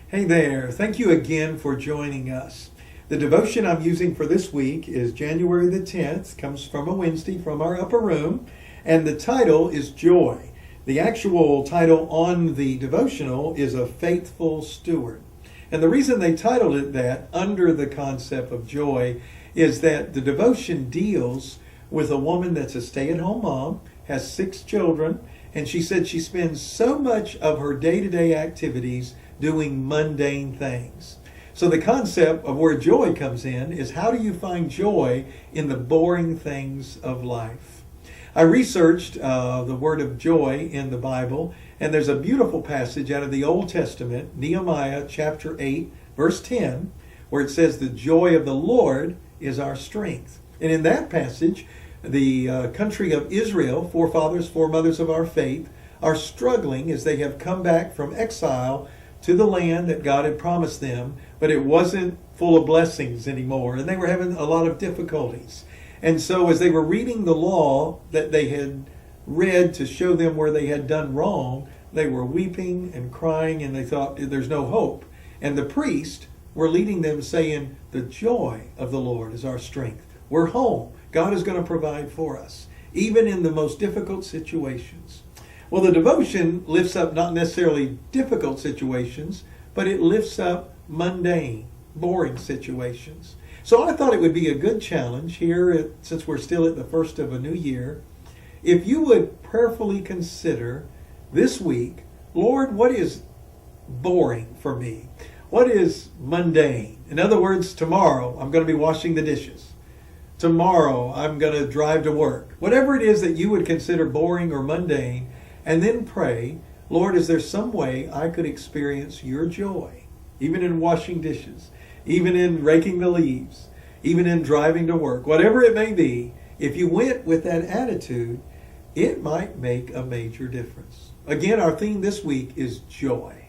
Hey there, thank you again for joining us. The devotion I'm using for this week is January the 10th, comes from a Wednesday from our upper room, and the title is Joy. The actual title on the devotional is A Faithful Steward. And the reason they titled it that, under the concept of joy, is that the devotion deals with a woman that's a stay-at-home mom, has 6 children, and she said she spends so much of her day-to-day activities doing mundane things. So the concept of where joy comes in is, how do you find joy in the boring things of life? I researched the word of joy in the Bible, and there's a beautiful passage out of the Old Testament, Nehemiah chapter 8, verse 10, where it says, "The joy of the Lord is our strength." And in that passage, the country of Israel, forefathers, foremothers of our faith, are struggling as they have come back from exile to the land that God had promised them, but it wasn't full of blessings anymore, and they were having a lot of difficulties. And so as they were reading the law that they had read to show them where they had done wrong, they were weeping and crying, and they thought, there's no hope. And the priests were leading them, saying, the joy of the Lord is our strength. We're home. God is going to provide for us, even in the most difficult situations. Well, the devotion lifts up not necessarily difficult situations, but it lifts up mundane, boring situations. So I thought it would be a good challenge here, since we're still at the first of a new year, if you would prayerfully consider this week, Lord, what is boring for me? What is mundane? In other words, tomorrow I'm going to be washing the dishes. Tomorrow I'm going to drive to work. Whatever it is that you would consider boring or mundane, and then pray, Lord, is there some way I could experience your joy, even in washing dishes, even in raking the leaves, even in driving to work, whatever it may be. If you went with that attitude, it might make a major difference. Again, our theme this week is joy.